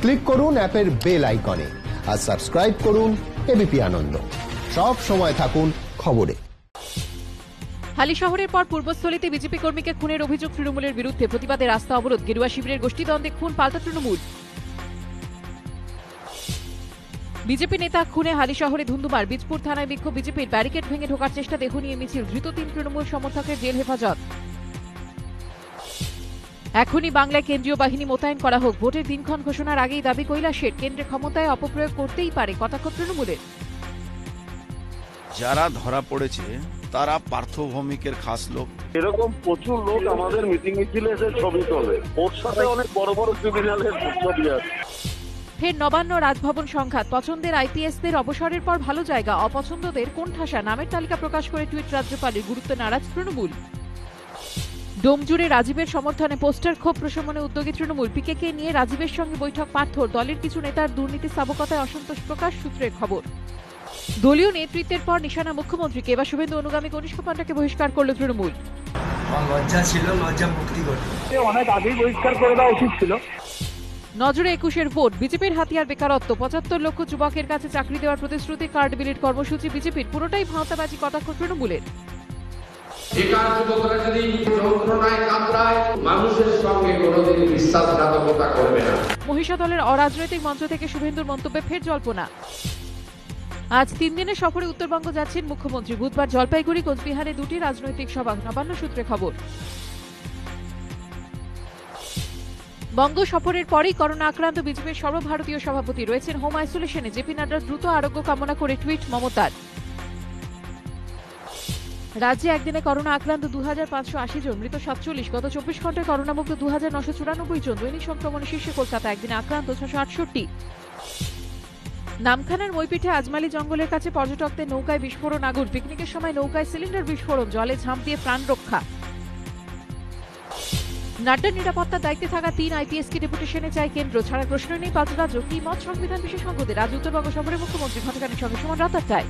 Click করুন অ্যাপের bell আইকনে আর সাবস্ক্রাইব করুন এবিপি আনন্দ। সব সময় থাকুন খবরে। হালিশহরের পর পূর্বস্থলীতে বিজেপি কর্মীকে খুনের অভিযোগ তৃণমূলের বিরুদ্ধে, প্রতিবাদে রাস্তা অবরোধ। গেরুয়া শিবিরের গোষ্ঠীদ্বন্দ্বে খুন, পাল্টা তৃণমূল। বিজেপি নেতা খুনে হালিশহরে ধুন্ধুমার। বীজপুর থানায় বিক্ষোভ বিজেপির। ব্যারিকেড ভেঙে ঢোকার চেষ্টা, দেহ নিয়ে মিছিল। ধৃত 3 তৃণমূল সমর্থকের জেল হেফাজত। এখনই বাংলায় কেন্দ্রীয় বাহিনী মোতায়েন করা হোক। ভোটের দিনক্ষণ ঘোষণার আগেই দাবি কৈলাসের। কেন্দ্রে ক্ষমতায় অপপ্রয়োগ করতেই পারে, কটাক্ষ তৃণমূলের। যারা ধরা পড়েছে তারা পার্থ ভৌমিকের খাস লোক। এরকম প্রচুর লোক আমাদের মিটিং মিছিলে এসে ছবি তোলে। ওর সাথে অনেক বড় বড় ক্রিমিনালের ছবি আছে। ফের নবান্ন রাজভবন সংঘাত। পছন্দের আইপিএসদের অবসরের পর ভালো জায়গা, অপছন্দদের কোণঠাসা। নামের তালিকা প্রকাশ করে টুইট রাজ্যপালের। গুরুত্ব নারাজ তৃণমূল। ডোমজুড়ে রাজীবের সমর্থনে পোস্টার, ক্ষোভ প্রশমনে উদ্যোগী তৃণমূল। পিকেকে নিয়ে রাজীবের সঙ্গে বৈঠক পার্থর। দলের কিছু নেতার দুর্নীতি স্থাবকতায় অসন্তোষ প্রকাশ, সূত্রের খবর। দলীয় নেতৃত্বের পর নিশানা মুখ্যমন্ত্রীকে। এবার শুভেন্দু অনুগামী কনিষ্ঠ পাণ্ডাকে বহিষ্কার করল তৃণমূল। লজ্জা ছিল, লজ্জা মুক্তি করতে অনেক আগেই বহিষ্কার করে দেওয়া উচিত ছিল। নজরে 21-এর ভোট। বিজেপির হাতিয়ার বেকারত্ব। 75 লক্ষ যুবকের কাছে চাকরি দেওয়ার প্রতিশ্রুতি। কার্ড বিলির কর্মসূচি বিজেপির। পুরোটাই ভাঁওতাবাজি, কটাক্ষ তৃণমূলের। বেকার যুবকরা যদি যন্ত্রণায় কাতরায়, মানুষের সঙ্গে কোনোদিন বিশ্বাসঘাতকতা করবে না। মহিষা দলের অরাজনৈতিক মঞ্চ থেকে শুভেন্দুর মন্তব্যে ফের জল্পনা। আজ 3 দিনের সফরে উত্তরবঙ্গ যাচ্ছেন মুখ্যমন্ত্রী। বুধবার জলপাইগুড়ি, কোচবিহারে 2টি রাজনৈতিক সভা। নবান্ন সূত্রে খবর। বঙ্গ সফরের পরেই করোনা আক্রান্ত বিজেপির সর্বভারতীয় সভাপতি রয়েছেন হোম আইসোলেশনে। জেপি নাড্ডার দ্রুত আরোগ্য কামনা করে টুইট মমতার। রাজ্যে একদিনে করোনা আক্রান্ত 2580 জন, মৃত 47। গত 24 ঘন্টায় করোনামুক্ত 2994 জন। দৈনিক সংক্রমণে শীর্ষে কলকাতা, একদিনে আক্রান্ত 668। নামখানার মইপিঠে আজমালি জঙ্গলের কাছে পর্যটকদের নৌকায় বিস্ফোরণ, আগুন। পিকনিকের সময় নৌকায় সিলিন্ডার বিস্ফোরণ, জলে ঝাঁপ দিয়ে প্রাণ রক্ষা। নাড্ডার নিরাপত্তার দায়িত্বে থাকা 3 আইপিএসকে ডেপুটেশনে চায় কেন্দ্র। ছাড়ার প্রশ্ন নেই পাঁচ রাজ্য। কি মত সংবিধান বিশেষজ্ঞদের? আজ উত্তরবঙ্গ সফরে মুখ্যমন্ত্রী। ঘণ্টাখানেক সঙ্গে সমান রাত 8টায়।